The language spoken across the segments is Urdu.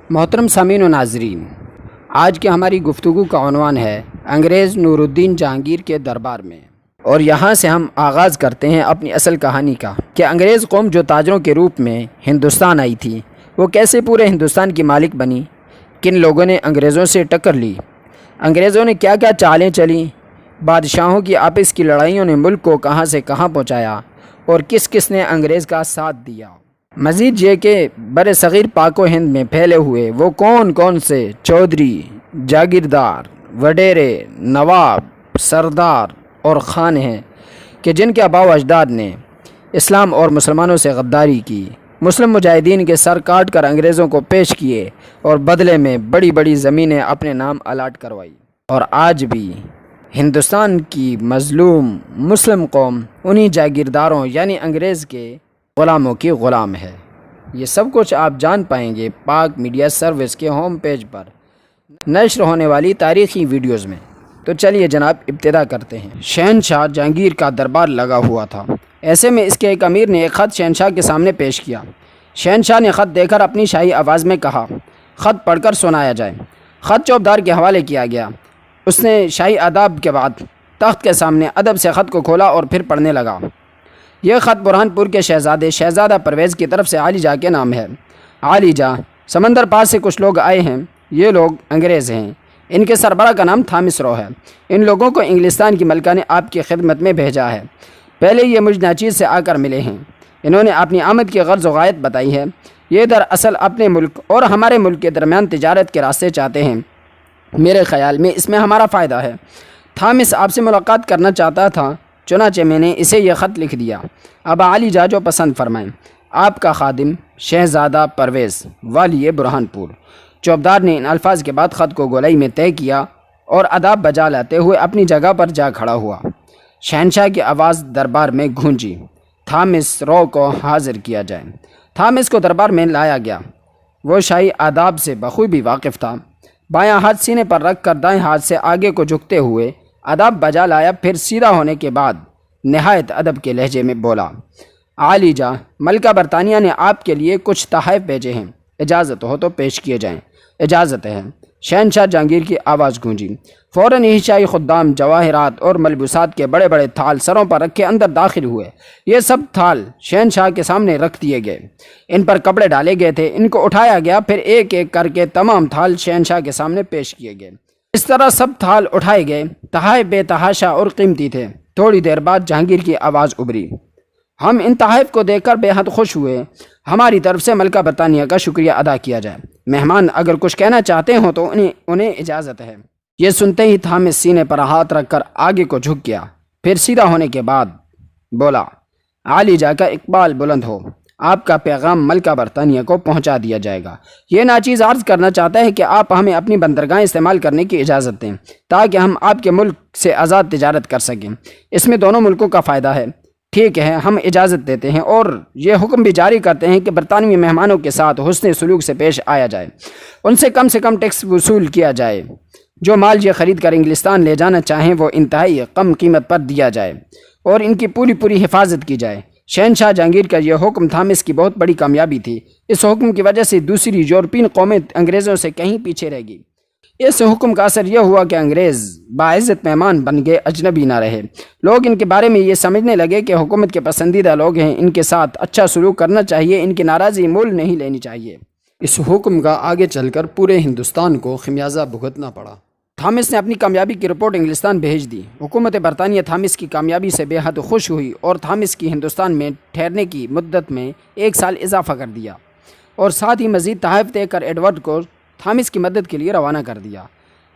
محترم سامعین و ناظرین، آج کی ہماری گفتگو کا عنوان ہے انگریز نور الدین جہانگیر کے دربار میں، اور یہاں سے ہم آغاز کرتے ہیں اپنی اصل کہانی کا کہ انگریز قوم جو تاجروں کے روپ میں ہندوستان آئی تھی وہ کیسے پورے ہندوستان کی مالک بنی، کن لوگوں نے انگریزوں سے ٹکر لی، انگریزوں نے کیا کیا چالیں چلیں، بادشاہوں کی آپس کی لڑائیوں نے ملک کو کہاں سے کہاں پہنچایا اور کس کس نے انگریز کا ساتھ دیا۔ مزید یہ کہ بر صغیر پاک و ہند میں پھیلے ہوئے وہ کون کون سے چودھری، جاگیردار، وڈیرے، نواب، سردار اور خان ہیں کہ جن کے آباء و اجداد نے اسلام اور مسلمانوں سے غداری کی، مسلم مجاہدین کے سر کاٹ کر انگریزوں کو پیش کیے اور بدلے میں بڑی بڑی زمینیں اپنے نام الاٹ کروائی، اور آج بھی ہندوستان کی مظلوم مسلم قوم انہی جاگیرداروں یعنی انگریز کے غلاموں کی غلام ہے۔ یہ سب کچھ آپ جان پائیں گے پاک میڈیا سروس کے ہوم پیج پر نشر ہونے والی تاریخی ویڈیوز میں۔ تو چلیے جناب ابتدا کرتے ہیں۔ شہنشاہ جہانگیر کا دربار لگا ہوا تھا، ایسے میں اس کے ایک امیر نے ایک خط شہنشاہ کے سامنے پیش کیا۔ شہنشاہ نے خط دے کر اپنی شاہی آواز میں کہا خط پڑھ کر سنایا جائے۔ خط چوبدار کے حوالے کیا گیا۔ اس نے شاہی آداب کے بعد تخت کے سامنے ادب سے خط کو کھولا اور پھر پڑھنے لگا۔ یہ خط برہان پور کے شہزادہ پرویز کی طرف سے عالی جاہ کے نام ہے۔ عالی جاہ سمندر پار سے کچھ لوگ آئے ہیں، یہ لوگ انگریز ہیں، ان کے سربراہ کا نام تھامس رو ہے۔ ان لوگوں کو انگلستان کی ملکہ نے آپ کی خدمت میں بھیجا ہے۔ پہلے یہ مجھ ناچیز سے آ کر ملے ہیں، انہوں نے اپنی آمد کی غرض و غایت بتائی ہے۔ یہ دراصل اپنے ملک اور ہمارے ملک کے درمیان تجارت کے راستے چاہتے ہیں، میرے خیال میں اس میں ہمارا فائدہ ہے۔ تھامس آپ سے ملاقات کرنا چاہتا تھا، چنانچہ میں نے اسے یہ خط لکھ دیا۔ اب عالی جاہ جو پسند فرمائیں۔ آپ کا خادم شہزادہ پرویز، والی برہان پور۔ چوبدار نے ان الفاظ کے بعد خط کو گولائی میں طے کیا اور آداب بجا لاتے ہوئے اپنی جگہ پر جا کھڑا ہوا۔ شہنشاہ کی آواز دربار میں گونجی، تھامس رو کو حاضر کیا جائے۔ تھامس کو دربار میں لایا گیا۔ وہ شاہی آداب سے بخوبی واقف تھا۔ بایاں ہاتھ سینے پر رکھ کر دائیں ہاتھ سے آگے کو جھکتے ہوئے آداب بجا لایا، پھر سیدھا ہونے کے بعد نہایت ادب کے لہجے میں بولا، عالی جاہ ملکہ برطانیہ نے آپ کے لیے کچھ تحائف بھیجے ہیں، اجازت ہو تو پیش کیے جائیں۔ اجازت ہے۔ شہنشاہ جہانگیر کی آواز گونجی۔ فوراً ہی شاہی خدام جواہرات اور ملبوسات کے بڑے بڑے تھال سروں پر رکھے اندر داخل ہوئے۔ یہ سب تھال شہنشاہ کے سامنے رکھ دیے گئے، ان پر کپڑے ڈالے گئے تھے، ان کو اٹھایا گیا، پھر ایک ایک کر کے تمام تھال شہنشاہ کے سامنے پیش کیے گئے۔ اس طرح سب تھال اٹھائے گئے۔ تحائف بے تحاشا اور قیمتی تھے۔ تھوڑی دیر بعد جہانگیر کی آواز ابھری، ہم ان تحائف کو دیکھ کر بے حد خوش ہوئے، ہماری طرف سے ملکہ برطانیہ کا شکریہ ادا کیا جائے۔ مہمان اگر کچھ کہنا چاہتے ہوں تو انہیں اجازت ہے۔ یہ سنتے ہی تھامس سینے پر ہاتھ رکھ کر آگے کو جھک گیا، پھر سیدھا ہونے کے بعد بولا، عالی جاہ کا اقبال بلند ہو، آپ کا پیغام ملکہ برطانیہ کو پہنچا دیا جائے گا۔ یہ ناچیز عرض کرنا چاہتا ہے کہ آپ ہمیں اپنی بندرگاہیں استعمال کرنے کی اجازت دیں تاکہ ہم آپ کے ملک سے آزاد تجارت کر سکیں، اس میں دونوں ملکوں کا فائدہ ہے۔ ٹھیک ہے، ہم اجازت دیتے ہیں اور یہ حکم بھی جاری کرتے ہیں کہ برطانوی مہمانوں کے ساتھ حسن سلوک سے پیش آیا جائے، ان سے کم ٹیکس وصول کیا جائے، جو مال یہ خرید کر انگلستان لے جانا چاہیں وہ انتہائی کم قیمت پر دیا جائے اور ان کی پوری حفاظت کی جائے۔ شہنشاہ جہانگیر کا یہ حکم تھامس کی بہت بڑی کامیابی تھی۔ اس حکم کی وجہ سے دوسری یورپین قومیں انگریزوں سے کہیں پیچھے رہ گئی۔ اس حکم کا اثر یہ ہوا کہ انگریز باعزت مہمان بن گئے، اجنبی نہ رہے۔ لوگ ان کے بارے میں یہ سمجھنے لگے کہ حکومت کے پسندیدہ لوگ ہیں، ان کے ساتھ اچھا سلوک کرنا چاہیے، ان کی ناراضی مول نہیں لینی چاہیے۔ اس حکم کا آگے چل کر پورے ہندوستان کو خمیازہ بھگتنا پڑا۔ تھامس نے اپنی کامیابی کی رپورٹ انگلستان بھیج دی۔ حکومت برطانیہ تھامس کی کامیابی سے بے حد خوش ہوئی اور تھامس کی ہندوستان میں ٹھہرنے کی مدت میں 1 سال اضافہ کر دیا اور ساتھ ہی مزید تحائف دے کر ایڈورڈ کو تھامس کی مدد کے لیے روانہ کر دیا۔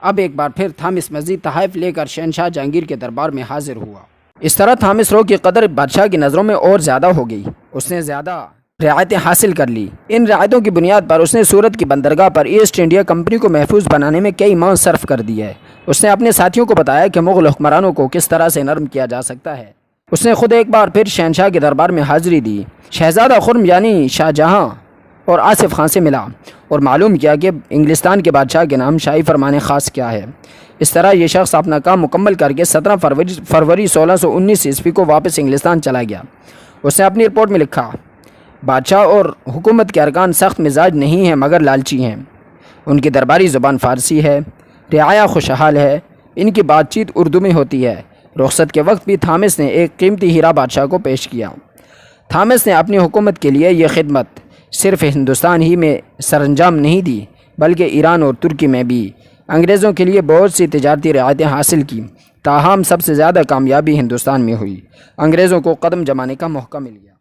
اب ایک بار پھر تھامس مزید تحائف لے کر شہنشاہ جہانگیر کے دربار میں حاضر ہوا۔ اس طرح تھامس رو کی قدر بادشاہ کی نظروں میں اور زیادہ ہو گئی۔ اس نے زیادہ رعایتیں حاصل کر لی۔ ان رعایتوں کی بنیاد پر اس نے سورت کی بندرگاہ پر ایسٹ انڈیا کمپنی کو محفوظ بنانے میں کئی ماہ صرف کر دی ہے۔ اس نے اپنے ساتھیوں کو بتایا کہ مغل حکمرانوں کو کس طرح سے نرم کیا جا سکتا ہے۔ اس نے خود ایک بار پھر شہنشاہ کے دربار میں حاضری دی، شہزادہ خرم یعنی شاہ جہاں اور آصف خان سے ملا اور معلوم کیا کہ انگلستان کے بادشاہ کے نام شاہی فرمان خاص کیا ہے۔ اس طرح یہ شخص اپنا کام مکمل کر کے 17 فروری 1619 عیسوی کو واپس انگلستان چلا گیا۔ اس نے اپنی رپورٹ میں لکھا، بادشاہ اور حکومت کے ارکان سخت مزاج نہیں ہیں مگر لالچی ہیں۔ ان کی درباری زبان فارسی ہے، رعایا خوشحال ہے، ان کی بات چیت اردو میں ہوتی ہے۔ رخصت کے وقت بھی تھامس نے ایک قیمتی ہیرا بادشاہ کو پیش کیا۔ تھامس نے اپنی حکومت کے لیے یہ خدمت صرف ہندوستان ہی میں سر انجام نہیں دی بلکہ ایران اور ترکی میں بھی انگریزوں کے لیے بہت سی تجارتی رعایتیں حاصل کی۔ تاہم سب سے زیادہ کامیابی ہندوستان میں ہوئی۔ انگریزوں کو قدم جمانے کا موقع مل گیا۔